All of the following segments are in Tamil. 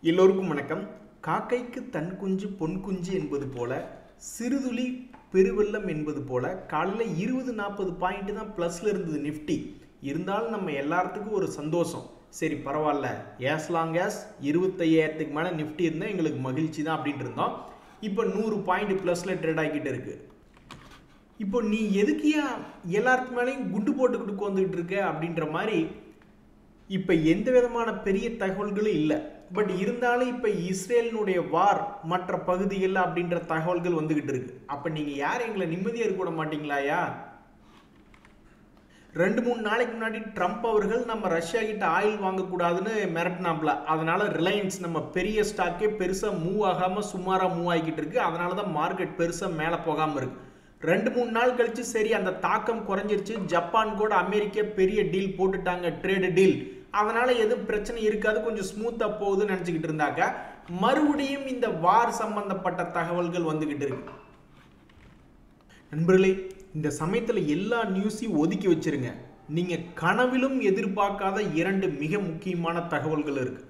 எல்லோருக்கும் வணக்கம். காக்கைக்கு தன் குஞ்சு பொன் குஞ்சு என்பது போல, சிறுதுளி பெருவெள்ளம் என்பது போல காலையில் 20-40 பாயிண்ட் தான் ப்ளஸில் இருந்தது நிஃப்டி. இருந்தாலும் நம்ம எல்லாத்துக்கும் ஒரு சந்தோஷம். சரி பரவாயில்ல, ஏஸ் லாங் ஏஸ் 25,000க்கு மேலே நிஃப்டி இருந்தால் எங்களுக்கு மகிழ்ச்சி தான் அப்படின்ட்டு இருந்தோம். இப்போ 100 பாயிண்ட் ப்ளஸில் ட்ரேட் ஆகிக்கிட்டு இருக்கு. இப்போ நீ எதுக்கு எல்லாருக்கு மேலேயும் குண்டு போட்டுக்கிட்டு உட்காந்துக்கிட்டு இருக்க அப்படின்ற மாதிரி இப்போ எந்த விதமான பெரிய தகவல்களும் இல்லை. பட் இருந்தாலும் இப்போ இஸ்ரேலினுடைய வார் மற்ற பகுதிகளில் அப்படின்ற தகவல்கள் வந்துகிட்டு இருக்கு. அப்போ நீங்கள் யார் எங்களை நிம்மதியாக இருக்க விட மாட்டீங்களாயா? 2-3 நாளைக்கு முன்னாடி ட்ரம்ப் அவர்கள் நம்ம ரஷ்யா கிட்ட ஆயில் வாங்கக்கூடாதுன்னு மிரட்டினாப்ல. அதனால ரிலையன்ஸ் நம்ம பெரிய ஸ்டாக்கே பெருசாக மூவ் ஆகாமல் சுமாராக மூவ் ஆகிக்கிட்டு இருக்கு. அதனால தான் மார்க்கெட் பெருசாக மேலே போகாமல் இருக்கு. 2-3 நாள் கழிச்சு சரி அந்த தாக்கம் குறைஞ்சிருச்சு. ஜப்பான் கூட அமெரிக்கா பெரிய டீல் போட்டுட்டாங்க, ட்ரேடு டீல். அதனால எதுவும் பிரச்சனை இருக்காது, கொஞ்சம் ஸ்மூத்தா போகுதுன்னு நினைச்சுக்கிட்டு இருந்தாங்க. மறுபடியும் இந்த வார் சம்பந்தப்பட்ட தகவல்கள் வந்துகிட்டு இருக்கு. நண்பர்களே, இந்த சமயத்துல எல்லா நியூஸையும் ஒதுக்கி வச்சிருங்க. நீங்க கனவிலும் எதிர்பார்க்காத 2 மிக முக்கியமான தகவல்கள் இருக்கு.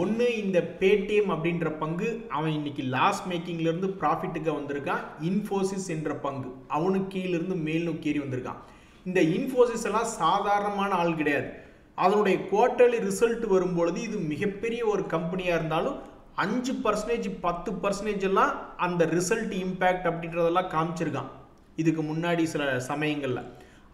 ஒன்று, இந்த பேடிஎம் அப்படின்ற பங்கு அவன் இன்னைக்கு லாஸ் மேக்கிங்ல இருந்து ப்ராஃபிட்டுக்கு வந்திருக்கான். இன்ஃபோசிஸ் என்ற பங்கு அவனுக்கு கீழிருந்து மேல் நோக்கி ஏறி வந்திருக்கான். இந்த இன்ஃபோசிஸ் எல்லாம் சாதாரணமான ஆள் கிடையாது. அதனுடைய குவார்டர்லி ரிசல்ட் வரும்பொழுது இது மிகப்பெரிய ஒரு கம்பெனியாக இருந்தாலும் 5%, 10% எல்லாம் அந்த ரிசல்ட் இம்பேக்ட் அப்படின்றதெல்லாம் காமிச்சிருக்கான் இதுக்கு முன்னாடி சில சமயங்களில்.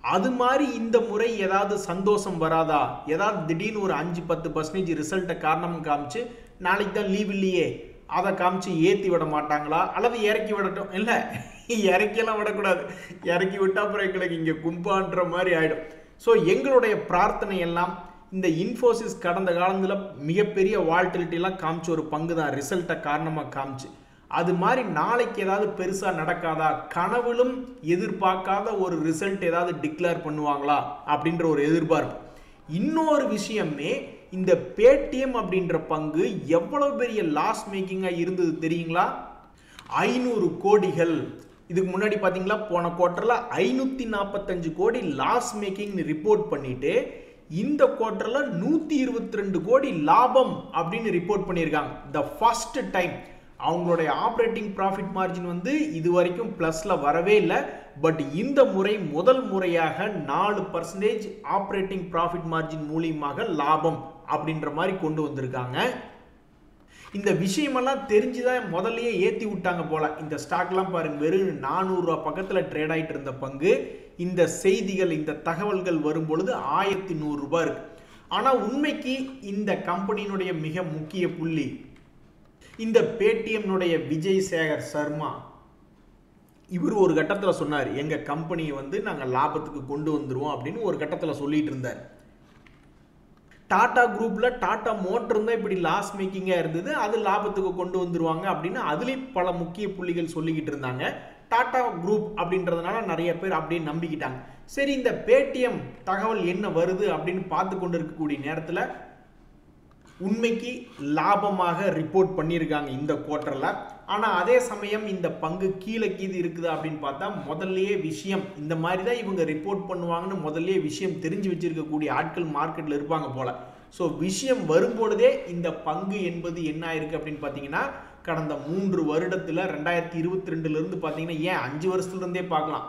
அது மாதிரி இந்த முறை ஏதாவது சந்தோஷம் வராதா? ஏதாவது திடீர்னு ஒரு 5-10% ரிசல்ட்டை காரணம் காமிச்சு நாளைக்கு தான் லீவ் இல்லையே அதை காமிச்சு ஏற்றி விட மாட்டாங்களா? அல்லது இறக்கி விடட்டும்? இல்லை, இறக்கியெல்லாம் விடக்கூடாது. இறக்கி விட்டா அப்புறம் எங்களுக்கு இங்கே கும்பான்ற மாதிரி ஆகிடும். ஸோ எங்களுடைய பிரார்த்தனை எல்லாம் இந்த இன்ஃபோசிஸ் கடந்த காலத்தில் மிகப்பெரிய வால்டிலிட்டிலாம் காமிச்சு ஒரு பங்கு தான், ரிசல்ட்டை காரணமாக காமிச்சு. அது மாதிரி நாளைக்கு ஏதாவது பெருசாக நடக்காதா? கனவிலும் எதிர்பார்க்காத ஒரு ரிசல்ட் ஏதாவது டிக்ளேர் பண்ணுவாங்களா அப்படின்ற ஒரு எதிர்பார்ப்பு. இன்னொரு விஷயமே, இந்த பேடிஎம் அப்படின்ற பங்கு எவ்வளவு பெரிய லாஸ் மேக்கிங்காக இருந்தது தெரியுங்களா? 500 கோடிகள். இதுக்கு முன்னாடி பார்த்தீங்களா, போன குவார்ட்டரில் 545 கோடி லாஸ் மேக்கிங்னு ரிப்போர்ட் பண்ணிட்டு இந்த குவார்ட்டரில் 122 கோடி லாபம் அப்படின்னு ரிப்போர்ட் பண்ணியிருக்காங்க. த ஃபர்ஸ்ட் டைம் அவங்களுடைய ஆப்ரேட்டிங் ப்ராஃபிட் மார்ஜின் வந்து இது வரைக்கும் ப்ளஸில் வரவே இல்லை. பட் இந்த முறை முதல் முறையாக 4% ஆப்ரேட்டிங் ப்ராஃபிட் மார்ஜின் மூலியமாக லாபம் அப்படின்ற மாதிரி கொண்டு வந்திருக்காங்க. இந்த விஷயமெல்லாம் தெரிஞ்சுதான் முதல்லயே ஏற்றி விட்டாங்க போல. இந்த ஸ்டாக்லாம் பாருங்க, வெறும் 400 ரூபா பக்கத்தில் ட்ரேட் ஆகிட்டு இருந்த பங்கு இந்த செய்திகள் இந்த தகவல்கள் வரும் பொழுது 1100 ரூபாய் இருக்கு. ஆனால் உண்மைக்கு இந்த கம்பெனியினுடைய மிக முக்கிய புள்ளி, இந்த பேடிஎம்னுடைய விஜய் சேகர் சர்மா இவர் ஒரு கட்டத்தில் சொன்னார், எங்கள் கம்பெனியை வந்து நாங்கள் லாபத்துக்கு கொண்டு வந்துருவோம் அப்படின்னு ஒரு கட்டத்தில் சொல்லிட்டு இருந்தார். டாடா குரூப்பில் டாடா மோட்டர் தான் இப்படி லாஸ் மேக்கிங்காக இருந்தது, அது லாபத்துக்கு கொண்டு வந்துருவாங்க அப்படின்னு அதுலேயும் பல முக்கிய புள்ளிகள் சொல்லிக்கிட்டு இருந்தாங்க. டாடா குரூப் அப்படின்றதுனால நிறைய பேர் அப்படியே நம்பிக்கிட்டாங்க. சரி, இந்த பேடிஎம் தகவல் என்ன வருது அப்படின்னு பார்த்து கொண்டு இருக்கக்கூடிய நேரத்தில் உண்மைக்கு லாபமாக ரிப்போர்ட் பண்ணியிருக்காங்க இந்த குவார்ட்டரில். ஆனால் அதே சமயம் இந்த பங்கு கீழே கீது இருக்குது அப்படின்னு பார்த்தா முதல்லையே விஷயம் இந்த மாதிரி தான் இவங்க ரிப்போர்ட் பண்ணுவாங்கன்னு முதல்லையே விஷயம் தெரிஞ்சு வச்சிருக்கக்கூடிய ஆட்கள் மார்க்கெட்டில் இருப்பாங்க போல. ஸோ விஷயம் வரும்பொழுதே இந்த பங்கு என்பது என்ன ஆயிருக்கு அப்படின்னு பார்த்தீங்கன்னா, கடந்த 3 வருடத்தில் 2022 பார்த்தீங்கன்னா, ஏன் 5 வருஷத்துலேருந்தே பார்க்கலாம்,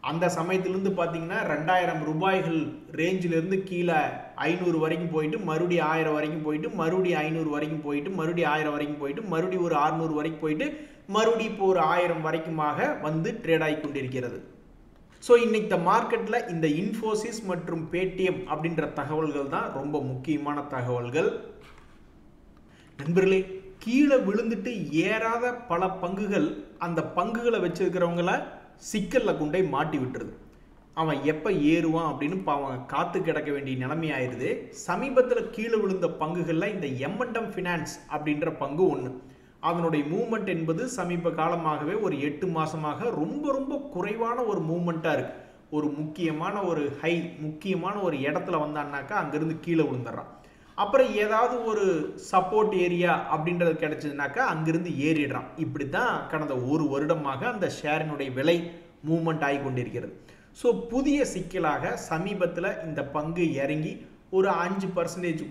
அந்த சமயத்திலிருந்து பார்த்தீங்கன்னா 2000 ரூபாய்கள் ரேஞ்சிலிருந்து கீழே 500 வரைக்கும் போயிட்டு மறுபடியும் 1000 வரைக்கும் போயிட்டு மறுபடியும் 500 வரைக்கும் போயிட்டு மறுபடியும் 1000 வரைக்கும் போயிட்டு மறுபடியும் ஒரு 600 வரைக்கும் போயிட்டு மறுபடியும் இப்போ ஒரு 1000 வரைக்குமாக வந்து ட்ரேட் ஆகி கொண்டிருக்கிறது. ஸோ இன்னைக்கு மார்க்கெட்டில் இந்த இன்ஃபோசிஸ் மற்றும் பேடிஎம் அப்படின்ற தகவல்கள் தான் ரொம்ப முக்கியமான தகவல்கள். நண்பர்களே, கீழே விழுந்துட்டு ஏறாத பல பங்குகள் அந்த பங்குகளை வச்சிருக்கிறவங்கள சிக்கலில் கொண்டே மாட்டி விட்டுருது. அவன் எப்போ ஏறுவான் அப்படின்னு அவன் காத்து கிடக்க வேண்டிய நிலைமை ஆயிடுது. சமீபத்தில் கீழே விழுந்த பங்குகளில் இந்த M&M ஃபினான்ஸ் அப்படின்ற பங்கு ஒன்று. அதனுடைய மூவ்மெண்ட் என்பது சமீப காலமாகவே ஒரு 8 மாதமாக ரொம்ப ரொம்ப குறைவான ஒரு மூவ்மெண்ட்டாக இருக்குது. ஒரு முக்கியமான ஒரு ஹை, முக்கியமான ஒரு இடத்துல வந்தான்னாக்கா அங்கேருந்து கீழே விழுந்துடுறான். அப்புறம் ஏதாவது ஒரு சப்போர்ட் ஏரியா அப்படின்றது கிடைச்சதுனாக்கா அங்கிருந்து ஏறிடுறான். இப்படி தான் கடந்த 1 வருடமாக அந்த ஷேரினுடைய விலை மூவ்மெண்ட் ஆகி கொண்டிருக்கிறது. ஸோ புதிய சிக்கலாக சமீபத்தில் இந்த பங்கு இறங்கி ஒரு 5%,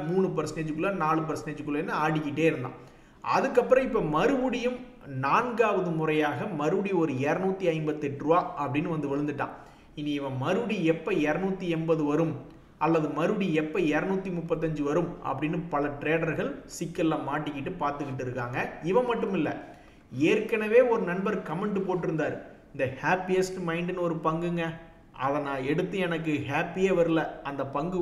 3%, 4%, ஆடிக்கிட்டே இருந்தான். அதுக்கப்புறம் இப்போ மறுபடியும் 4வது முறையாக மறுபடியும் ஒரு 258 ரூபா அப்படின்னு வந்து விழுந்துட்டான். இனி இவன் மறுபடியும் எப்போ 280 வரும் அல்லது மறுபடியும் எப்போ 235 வரும் அப்படின்னு பல ட்ரேடர்கள் சிக்கலில் மாட்டிக்கிட்டு பார்த்துக்கிட்டு இருக்காங்க. இவன் மட்டும் இல்லை, ஏற்கனவே ஒரு நண்பர் கமெண்ட் போட்டிருந்தார், இந்த ஹாப்பியஸ்ட் மைண்டுன்னு ஒரு பங்குங்க, அதை நான் எடுத்து எனக்கு ஹாப்பியே வரல, அந்த பங்கு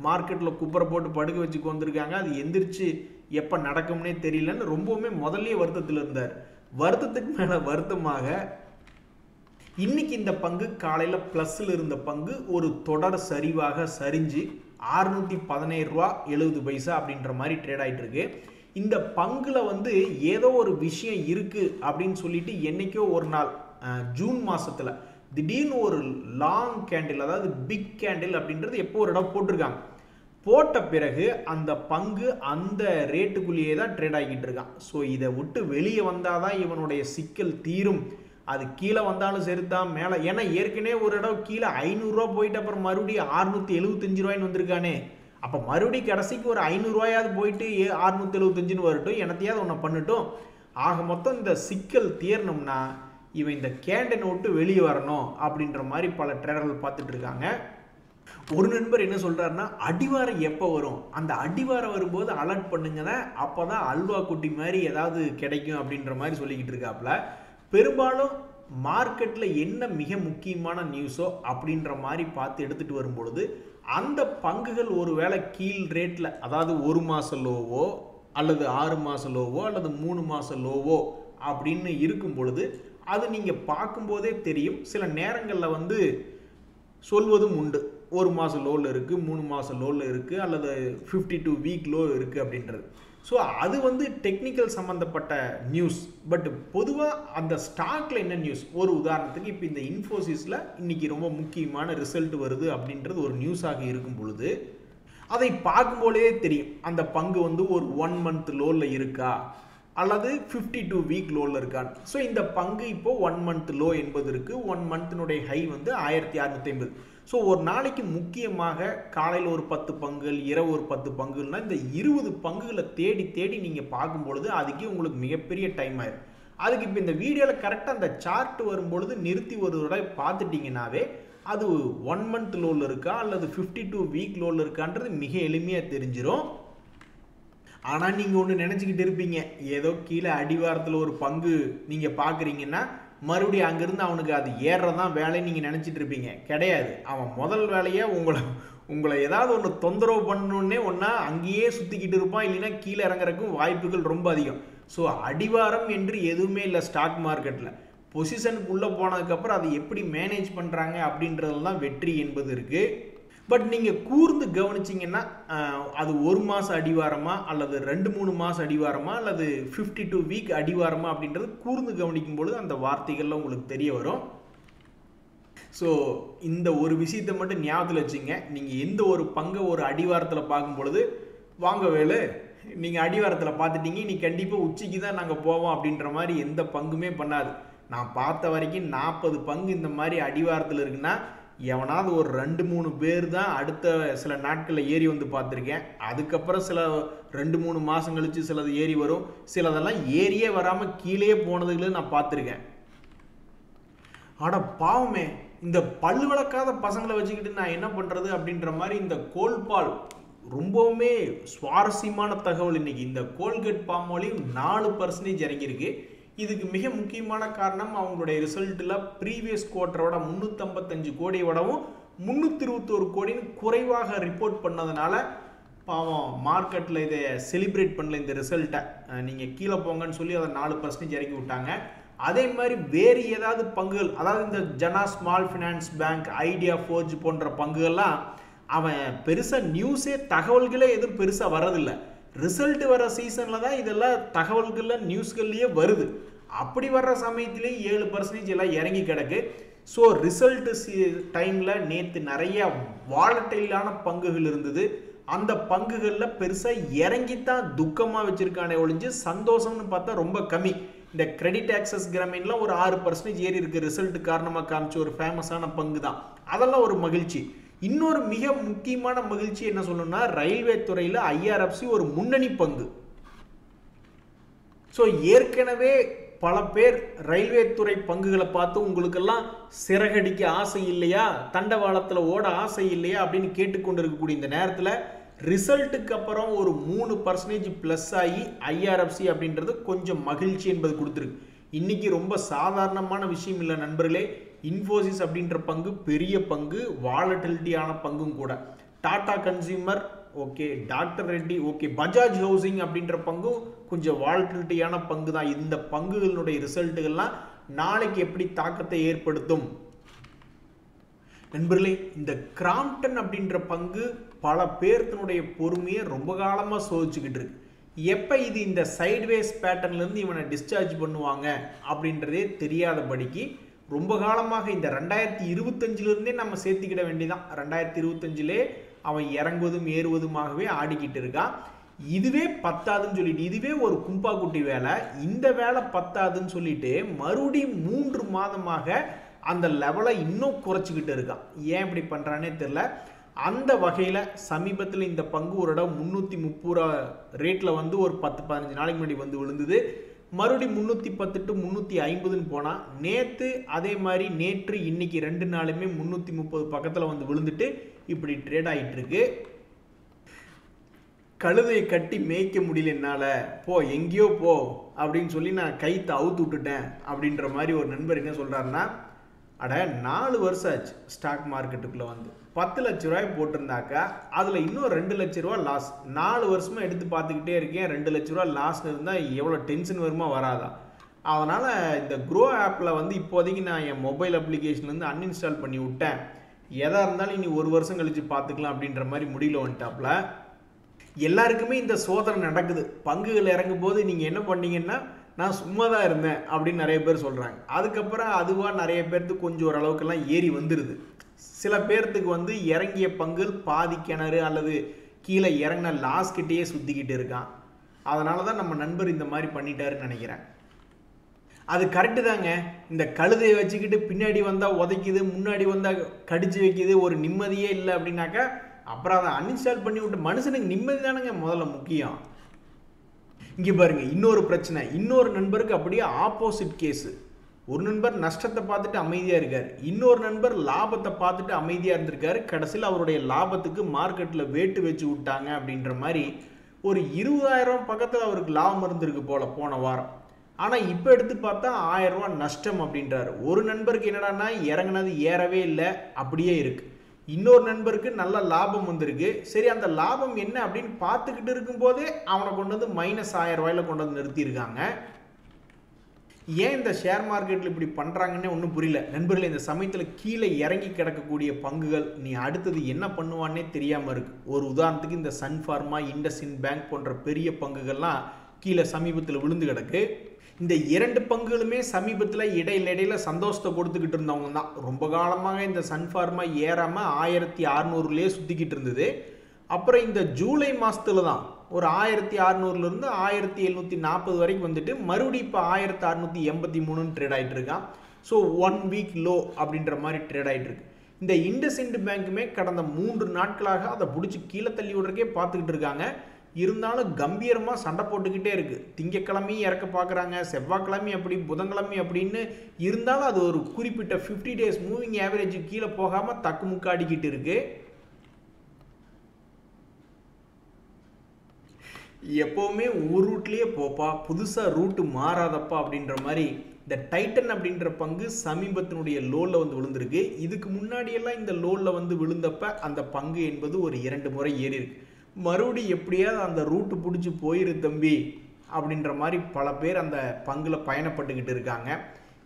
மார்க்கெட்டில் குப்பரை போட்டு படுக்க வச்சுக்கு வந்திருக்காங்க, அது எந்திரிச்சு எப்போ நடக்கும்னே தெரியலன்னு ரொம்பவுமே முதல்ல வருத்தத்தில் இருந்தார். வருத்தத்துக்கு மேலே வருத்தமாக இன்னைக்கு இந்த பங்கு காலையில் ப்ளஸில் இருந்த பங்கு ஒரு தொடர் சரிவாக சரிஞ்சு 617 ரூபா 70 பைசா அப்படின்ற மாதிரி ட்ரேட் ஆகிட்டு இருக்கு. இந்த பங்குல வந்து ஏதோ ஒரு விஷயம் இருக்கு அப்படின்னு சொல்லிட்டு என்னைக்கோ ஒரு நாள் ஜூன் மாசத்துல திடீர்னு ஒரு லாங் கேண்டில், அதாவது பிக் கேண்டில் அப்படின்றது எப்போ ஒரு இடம் போட்டிருக்காங்க. போட்ட பிறகு அந்த பங்கு அந்த ரேட்டுக்குள்ளேயே தான் ட்ரேட் ஆகிட்டு இருக்கான். ஸோ இதை விட்டு வெளியே வந்தாதான் இவனுடைய சிக்கல் தீரும். அது கீழே வந்தாலும் சரிதான், மேலே, ஏன்னா ஏற்கனவே ஒரு இடம் கீழே 500 ரூபா போயிட்டு அப்புறம் மறுபடியும் 675 ரூபாய்ன்னு வந்திருக்கானே. அப்போ மறுபடியும் கடைசிக்கு ஒரு 500 ரூபாயாவது போயிட்டு 675 வரட்டும், எனத்தையாவது ஒன்று பண்ணட்டும். ஆக மொத்தம் இந்த சிக்கல் தீரணும்னா இவன் இந்த கேண்டனை விட்டு வெளியே வரணும் அப்படின்ற மாதிரி பல ட்ரேடர்கள் பார்த்துட்டு இருக்காங்க. ஒரு நண்பர் என்ன சொல்றாருன்னா, அடிவாரம் எப்போ வரும், அந்த அடிவாரம் வரும்போது அலர்ட் பண்ணுங்க, அப்போதான் அல்வா குட்டி மாதிரி ஏதாவது கிடைக்கும் அப்படின்ற மாதிரி சொல்லிக்கிட்டு இருக்காப்புல. பெரும்பாலும் மார்க்கெட்டில் என்ன மிக முக்கியமான நியூஸோ அப்படின்ற மாதிரி பார்த்து எடுத்துகிட்டு வரும்பொழுது அந்த பங்குகள் ஒருவேளை கீழ் ரேட்டில், அதாவது 1 மாத லோவோ அல்லது 6 மாத லோவோ அல்லது 3 மாத லோவோ அப்படின்னு இருக்கும் பொழுது அது நீங்கள் பார்க்கும்போதே தெரியும். சில நேரங்களில் வந்து சொல்வதும் உண்டு, 1 மாத லோவில் இருக்குது, 3 மாத லோவில் இருக்குது, அல்லது 52 வீக் லோ இருக்குது அப்படின்றது. ஸோ அது வந்து டெக்னிக்கல் சம்மந்தப்பட்ட நியூஸ். பட் பொதுவாக அந்த ஸ்டாக்ல என்ன நியூஸ், ஒரு உதாரணத்துக்கு இப்போ இந்த இன்ஃபோசிஸில் இன்னைக்கு ரொம்ப முக்கியமான ரிசல்ட் வருது அப்படின்றது ஒரு நியூஸாக இருக்கும் பொழுது அதை பார்க்கும்போதே தெரியும் அந்த பங்கு வந்து ஒரு 1 மந்த் லோவில் இருக்கா அல்லது 52 வீக் லோவில் இருக்கான்னு. ஸோ இந்த பங்கு இப்போ 1 மந்த் லோ என்பது இருக்குது, 1 மந்த்தினுடைய ஹை வந்து 1650. ஸோ ஒரு நாளைக்கு முக்கியமாக காலையில் ஒரு 10 பங்குகள், இரவு ஒரு 10 பங்குகள்னா இந்த 20 பங்குகளை தேடி தேடி நீங்கள் பார்க்கும்பொழுது அதுக்கே உங்களுக்கு மிகப்பெரிய டைம் ஆயிடும். அதுக்கு இப்போ இந்த வீடியோவில் கரெக்டாக அந்த சார்ட் வரும்பொழுது நிறுத்தி ஒரு தடவை பார்த்துட்டிங்கனாவே அது 1 மந்த் லோவில் இருக்கா அல்லது 52 வீக் லோவில் இருக்கான்றது மிக எளிமையாக தெரிஞ்சிடும். ஆனால் நீங்கள் ஒன்று நினச்சிக்கிட்டு இருப்பீங்க, ஏதோ கீழே அடிவாரத்தில் ஒரு பங்கு நீங்கள் பார்க்குறீங்கன்னா மறுபடியும் அங்கேருந்து அவனுக்கு அது ஏறுறதான் வேலைன்னு நீங்கள் நினச்சிட்டு இருப்பீங்க. கிடையாது, அவன் முதல் வேலையை உங்களை ஏதாவது ஒன்று தொந்தரவு பண்ணணுன்னே ஒன்றா அங்கேயே சுற்றிக்கிட்டு இருப்பான், இல்லைன்னா கீழே இறங்குறதுக்கும் வாய்ப்புகள் ரொம்ப அதிகம். ஸோ அடிவாரம் என்று எதுவுமே இல்லை ஸ்டாக் மார்க்கெட்டில். பொசிஷனுக்குள்ளே போனதுக்கப்புறம் அதை எப்படி மேனேஜ் பண்ணுறாங்க அப்படின்றதெல்லாம் வெற்றி என்பது இருக்குது. பட் நீங்கள் கூர்ந்து கவனிச்சிங்கன்னா அது 1 மாதம் அடிவாரமா அல்லது 2-3 மாதம் அடிவாரமா அல்லது 52 வீக் அடிவாரமா அப்படின்றது கூர்ந்து கவனிக்கும் பொழுது அந்த வார்த்தைகள்லாம் உங்களுக்கு தெரிய வரும். ஸோ இந்த ஒரு விஷயத்தை மட்டும் ஞாபகத்தில் வச்சுங்க. நீங்கள் எந்த ஒரு பங்கை ஒரு அடிவாரத்தில் பார்க்கும் பொழுது, வாங்க வேலு நீங்கள் அடிவாரத்தில் பார்த்துட்டீங்க, நீ கண்டிப்பாக உச்சிக்கு தான் நாங்கள் போவோம் அப்படின்ற மாதிரி எந்த பங்குமே பண்ணாது. நான் பார்த்த வரைக்கும் 40 பங்கு இந்த மாதிரி அடிவாரத்தில் இருக்குன்னா எவனாவது ஒரு 2-3 பேர் தான் அடுத்த சில நாட்களில் ஏறி வந்து பார்த்துருக்கேன். அதுக்கப்புறம் சில 2-3 மாதம் கழிச்சு சிலது ஏறி வரும், சிலதெல்லாம் ஏறியே வராமல் கீழே போனதுகளை நான் பார்த்துருக்கேன். ஆனால் பாவமே, இந்த பல்லு விளக்காத பசங்களை வச்சுக்கிட்டு நான் என்ன பண்ணுறது அப்படின்ற மாதிரி இந்த கோல்பால் ரொம்பவுமே சுவாரஸ்யமான தகவல். இன்னைக்கு இந்த கோல்கேட் பாமாலிவ் 4% இறங்கியிருக்கு. இதுக்கு மிக முக்கியமான காரணம் அவங்களுடைய ரிசல்ட்டில் ப்ரீவியஸ் குவார்ட்டரோட 355 கோடியை விடவும் 321 கோடின்னு குறைவாக ரிப்போர்ட் பண்ணதுனால பாவம் மார்க்கெட்டில் இதை செலிப்ரேட் பண்ணல. இந்த ரிசல்ட்டை நீங்கள் கீழே போங்கன்னு சொல்லி அதை 4% இறக்கி விட்டாங்க. அதே மாதிரி வேறு ஏதாவது பங்குகள், அதாவது இந்த Jana small finance bank, idea forge போன்ற பங்குகள்லாம் அவன் பெருசாக நியூஸே தகவல்களே எதுவும் பெருசாக வரதில்லை. ரிசல்ட் வர சீசனில் தான் இதெல்லாம் தகவல்களில் நியூஸ்கள்லேயே வருது. அப்படி வர்ற சமயத்திலே 7% எல்லாம் இறங்கி கிடக்கு. ஸோ ரிசல்ட் டைமில் நேற்று நிறைய வாலட்டைலான பங்குகள் இருந்தது. அந்த பங்குகளில் பெருசாக இறங்கித்தான் துக்கமாக வச்சுருக்கானே ஒழிஞ்சு சந்தோஷம்னு பார்த்தா ரொம்ப கம்மி. இந்த கிரெடிட் ஆக்சஸ் கிராமீன்லாம் ஒரு 6% ஏறி இருக்குது. ரிசல்ட் காரணமாக காமிச்சு ஒரு ஃபேமஸான பங்கு தான், அதெல்லாம் ஒரு மகிழ்ச்சி. இன்னொரு மிக முக்கியமான மகிழ்ச்சி என்ன சொல்லணும்னா, ரயில்வே துறையில் ஐஆர்எஃப்சி ஒரு முன்னணி பங்கு. ஸோ ஏற்கனவே பல பேர் ரயில்வே துறை பங்குகளை பார்த்து உங்களுக்கெல்லாம் சிறகடிக்க ஆசை இல்லையா, தண்டவாளத்தில் ஓட ஆசை இல்லையா அப்படின்னு கேட்டுக்கொண்டிருக்கக்கூடிய இந்த நேரத்தில் ரிசல்ட்டுக்கு அப்புறம் ஒரு 3% ப்ளஸ் ஆகி ஐஆர்எஃப்சி அப்படின்றது கொஞ்சம் மகிழ்ச்சி என்பது கொடுத்துருக்கு. இன்னைக்கு ரொம்ப சாதாரணமான விஷயம் இல்லை நண்பர்களே. இன்ஃபோசிஸ் அப்படின்ற பங்கு பெரிய பங்கு, வாலட்டிலிட்டியான பங்கும் கூட. Tata consumer okay, doctor Reddy okay, Bajaj housing அப்படின்ற பங்கும் கொஞ்சம் வாலட்டிலிட்டியான பங்கு தான். இந்த பங்குகளுடைய ரிசல்ட்டுகள்லாம் நாளைக்கு எப்படி தாக்கத்தை ஏற்படுத்தும் நண்பர்களே. இந்த கிராம்ப்டன் அப்படின்ற பங்கு பல பேர்த்தினுடைய பொறுமையை ரொம்ப காலமாக சோதிச்சுக்கிட்டு இருக்கு. எப்போ இது இந்த சைட்வேஸ் பேட்டர்ன்லேருந்து இவனை டிஸ்சார்ஜ் பண்ணுவாங்க அப்படின்றதே தெரியாதபடிக்கு ரொம்ப காலமாக இந்த 2025 நம்ம சேர்த்திக்கிட வேண்டியதான். 2025 அவன் இறங்குவதும் ஏறுவதுமாகவே ஆடிக்கிட்டு இருக்கான். இதுவே பத்தாதுன்னு சொல்லிட்டு, இதுவே ஒரு கும்பா குட்டி வேலை, இந்த வேலை பத்தாதுன்னு சொல்லிட்டு மறுபடியும் 3 மாதமாக அந்த லெவலை இன்னும் குறைச்சிக்கிட்டு இருக்கான். ஏன் இப்படி பண்ணுறானே தெரில. அந்த வகையில் சமீபத்தில் இந்த பங்கு ஒரு இடம் 330 ரூபா ரேட்டில் வந்து ஒரு 10-15 நாளைக்கு முன்னாடி வந்து விழுந்தது. மறுபடியும் 310 to 350ன்னு போனால், நேற்று அதே மாதிரி நேற்று இன்னைக்கு 2 நாளுமே 330 பக்கத்தில் வந்து விழுந்துட்டு இப்படி ட்ரேட் ஆகிட்டு இருக்கு. கழுதையை கட்டி மேய்க்க முடியல என்னால், போ எங்கேயோ போ அப்படின்னு சொல்லி நான் கைத்தை அவுத்து விட்டுட்டேன் அப்படின்ற மாதிரி ஒரு நண்பர் என்ன சொல்கிறாருன்னா, அட 4 வருஷம் ஆச்சு ஸ்டாக் மார்க்கெட்டுக்குள்ளே வந்து 10 லட்ச ரூபாய் போட்டிருந்தாக்கா அதில் இன்னும் 2 லட்ச ரூபா லாஸ். 4 வருஷமாக எடுத்து பார்த்துக்கிட்டே இருக்கேன். 2 லட்ச ரூபா லாஸ்ன்னு இருந்தால் எவ்வளோ டென்ஷன் வருமா வராதா? அதனால் இந்த க்ரோ ஆப்பில் வந்து இப்போதைக்கு நான் என் மொபைல் அப்ளிகேஷன்லேருந்து அன்இன்ஸ்டால் பண்ணி விட்டேன். எதாக இருந்தாலும் இனி 1 வருஷம் கழித்து பார்த்துக்கலாம் அப்படின்ற மாதிரி முடியல வந்துட்டாப்புல. எல்லாருக்குமே இந்த சோதனை நடக்குது. பங்குகள் இறங்கும் போது நீங்கள் என்ன பண்ணீங்கன்னா, நான் சும்மா தான் இருந்தேன் அப்படின்னு நிறைய பேர் சொல்கிறாங்க. அதுக்கப்புறம் அதுவாக நிறைய பேர்த்துக்கு கொஞ்சம் ஓரளவுக்கெல்லாம் ஏறி வந்துடுது. சில பேர்த்துக்கு வந்து இறங்கிய பங்குகள் பாதி கிணறு அல்லது கீழே இறங்கின லாஸ் கிட்டேயே சுற்றிக்கிட்டு இருக்கான். அதனால தான் நம்ம நண்பர் இந்த மாதிரி பண்ணிட்டாருன்னு நினைக்கிறேன். அது கரெக்டு தாங்க. இந்த கழுதையை வச்சுக்கிட்டு பின்னாடி வந்தால் உதைக்குது, முன்னாடி வந்தால் கடிச்சு வைக்குது, ஒரு நிம்மதியே இல்லை அப்படின்னாக்கா அப்புறம் அதை அன்இன்ஸ்டால் பண்ணி விட்டு மனுஷனுக்கு நிம்மதி தானேங்க முதல்ல முக்கியம். இங்கே பாருங்க இன்னொரு பிரச்சனை. இன்னொரு நண்பருக்கு அப்படியே ஆப்போசிட் கேஸு. ஒரு நண்பர் நஷ்டத்தை பார்த்துட்டு அமைதியாக இருக்கார், இன்னொரு நண்பர் லாபத்தை பார்த்துட்டு அமைதியாக இருந்திருக்காரு. கடைசியில் அவருடைய லாபத்துக்கு மார்க்கெட்டில் வேட்டு வச்சு விட்டாங்க அப்படின்ற மாதிரி ஒரு 20,000 பக்கத்தில் அவருக்கு லாபம் இருந்திருக்கு போல போன வாரம். ஆனால் இப்போ எடுத்து பார்த்தா 1000 ரூபா நஷ்டம் அப்படின்றாரு. ஒரு நண்பருக்கு என்னடான்னா இறங்குனது ஏறவே இல்லை, அப்படியே இருக்குது. இன்னொரு நண்பருக்கு நல்ல லாபம் வந்திருக்கு. சரி, அந்த லாபம் என்ன அப்படின்னு பார்த்துக்கிட்டு இருக்கும்போதே அவனை கொண்டு வந்து -1000 ரூபாயில் கொண்டு வந்து நிறுத்தியிருக்காங்க. ஏன் இந்த ஷேர் மார்க்கெட்டில் இப்படி பண்ணுறாங்கன்னு ஒன்றும் புரியல நண்பர்களே. இந்த சமயத்தில் கீழே இறங்கி கிடக்கக்கூடிய பங்குகள் நீ அடுத்தது என்ன பண்ணுவான்னே தெரியாமல் இருக்குது. ஒரு உதாரணத்துக்கு இந்த சன் ஃபார்மா, இண்டஸ்இண்ட் பேங்க் போன்ற பெரிய பங்குகள்லாம் கீழே சமீபத்தில் விழுந்து கிடக்கு. இந்த 2 பங்குகளுமே சமீபத்தில் இடையில சந்தோஷத்தை கொடுத்துக்கிட்டு இருந்தவங்க தான். ரொம்ப காலமாக இந்த சன் ஃபார்மா ஏறாமல் 1600லேயே சுற்றிக்கிட்டு இருந்தது. அப்புறம் இந்த ஜூலை மாதத்தில் தான் ஒரு 1600லேருந்து 1740 வரைக்கும் வந்துட்டு மறுபடியும் இப்போ 1683ன்னு ட்ரேட் ஆகிட்டு இருக்கான். ஸோ 1 வீக் லோ அப்படின்ற மாதிரி ட்ரேட் ஆகிட்டு இருக்கு. இந்த இண்டஸ்இண்ட் பேங்க்குமே கடந்த 3 நாட்களாக அதை பிடிச்சி கீழே தள்ளி விடுறக்கே பார்த்துக்கிட்டு இருக்காங்க. இருந்தாலும் கம்பீரமாக சண்டை போட்டுக்கிட்டே இருக்குது. திங்கக்கிழமையும் இறக்க பார்க்குறாங்க, செவ்வாய்க்கிழமை அப்படி, புதன்கிழமை அப்படின்னு. இருந்தாலும் அது ஒரு குறிப்பிட்ட 50 days மூவிங் ஆவரேஜ் கீழே போகாமல் தக்குமுக்காடிக்கிட்டு இருக்கு. எப்போவுமே ஒரு ரூட்லேயே போப்பா, புதுசாக ரூட்டு மாறாதப்பா அப்படின்ற மாதிரி இந்த டைட்டன் அப்படின்ற பங்கு சமீபத்தினுடைய லோவில் வந்து விழுந்திருக்கு. இதுக்கு முன்னாடியெல்லாம் இந்த லோவில் வந்து விழுந்தப்ப அந்த பங்கு என்பது ஒரு 2 முறை ஏறி இருக்கு. மறுபடியும் எப்படியாவது அந்த ரூட்டு பிடிச்சி போயிரு தம்பி அப்படின்ற மாதிரி பல பேர் அந்த பங்கில் பயணப்பட்டுக்கிட்டு இருக்காங்க.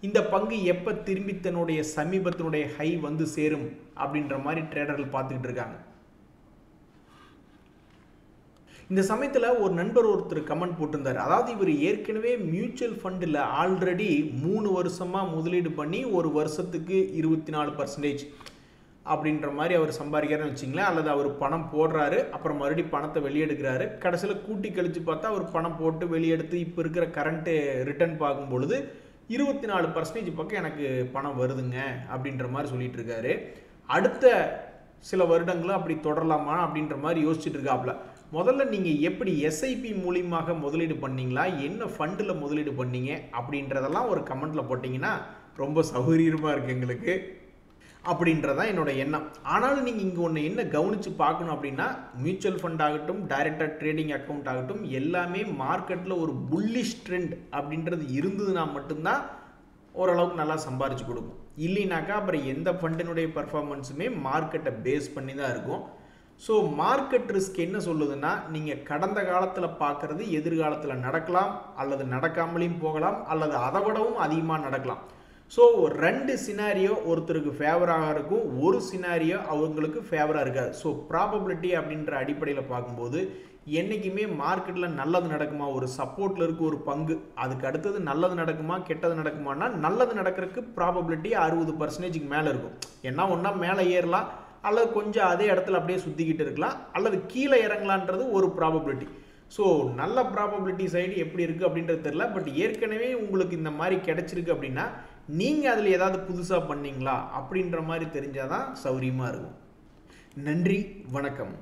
இந்த பங்கு எப்போ திரும்பி தன்னுடைய சமீபத்தினுடைய ஹை வந்து சேரும் அப்படின்ற மாதிரி ட்ரேடர்கள் பார்த்துக்கிட்டு இருக்காங்க. இந்த சமயத்தில் ஒரு நண்பர் ஒருத்தர் கமெண்ட் போட்டிருந்தார். அதாவது இவர் ஏற்கனவே மியூச்சுவல் ஃபண்டில் ஆல்ரெடி 3 வருஷமாக முதலீடு பண்ணி ஒரு வருஷத்துக்கு 24% அப்படின்ற மாதிரி அவர் சம்பாதிக்கிறாருன்னு வச்சிங்களேன். அல்லது அவர் பணம் போடுறாரு, அப்புறம் மறுபடியும் பணத்தை வெளியெடுக்கிறாரு. கடைசியில் கூட்டி கழித்து பார்த்தா அவர் பணம் போட்டு வெளியெடுத்து இப்போ இருக்கிற கரண்ட்டு ரிட்டர்ன் பார்க்கும் பொழுது 24% பக்கம் எனக்கு பணம் வருதுங்க அப்படின்ற மாதிரி சொல்லிட்டு இருக்காரு. அடுத்த சில வருடங்களும் அப்படி தொடரலாமா அப்படின்ற மாதிரி யோசிச்சுட்டு இருக்காப்ல. முதல்ல நீங்கள் எப்படி எஸ்ஐபி மூலியமாக முதலீடு பண்ணீங்களா, என்ன ஃபண்டில் முதலீடு பண்ணீங்க அப்படின்றதெல்லாம் ஒரு கமெண்ட்டில் போட்டிங்கன்னா ரொம்ப சௌகரியமாக இருக்குது எங்களுக்கு அப்படின்றதான் என்னோட எண்ணம். ஆனாலும் நீங்கள் இங்கே ஒன்று என்ன கவனித்து பார்க்கணும் அப்படின்னா, மியூச்சுவல் ஃபண்ட் ஆகட்டும், டைரக்டாக ட்ரேடிங் அக்கௌண்ட் ஆகட்டும், எல்லாமே மார்க்கெட்டில் ஒரு புல்லிஷ் ட்ரெண்ட் அப்படின்றது இருந்ததுன்னா மட்டும்தான் ஓரளவுக்கு நல்லா சம்பாரிச்சு கொடுக்கும். இல்லைனாக்கா அப்புறம் எந்த ஃபண்டினுடைய பர்ஃபார்மன்ஸுமே மார்க்கெட்டை பேஸ் பண்ணி தான் இருக்கும். ஸோ மார்க்கெட் ரிஸ்க் என்ன சொல்லுதுன்னா, நீங்கள் கடந்த காலத்தில் பார்க்குறது எதிர்காலத்தில் நடக்கலாம், அல்லது நடக்காமலையும் போகலாம், அல்லது அதை விடவும் அதிகமாக நடக்கலாம். ஸோ 2 சினாரியோ ஒருத்தருக்கு ஃபேவராக இருக்கும், ஒரு சினாரியோ அவங்களுக்கு ஃபேவராக இருக்காது. ஸோ ப்ராபபிலிட்டி அப்படின்ற அடிப்படையில் பார்க்கும்போது என்றைக்குமே மார்க்கெட்டில் நல்லது நடக்குமா, ஒரு சப்போர்ட்டில் இருக்க ஒரு பங்கு, அதுக்கு அடுத்தது நல்லது நடக்குமா கெட்டது நடக்குமானா, நல்லது நடக்கிறதுக்கு ப்ராபபிலிட்டி 60% மேலே இருக்கும். ஏன்னா ஒன்றா மேலே ஏறலாம், அல்லது கொஞ்சம் அதே இடத்துல அப்படியே சுற்றிக்கிட்டு இருக்கலாம், அல்லது கீழே இறங்கலான்றது ஒரு ப்ராபபிலிட்டி. ஸோ நல்ல ப்ராபபிலிட்டி சைடு எப்படி இருக்குது அப்படின்றது தெரியல. பட் ஏற்கனவே உங்களுக்கு இந்த மாதிரி கிடைச்சிருக்கு அப்படின்னா நீங்கள் அதில் ஏதாவது புதுசாக பண்ணீங்களா அப்படின்ற மாதிரி தெரிஞ்சால் தான் சௌரியமாக இருக்கும். நன்றி, வணக்கம்.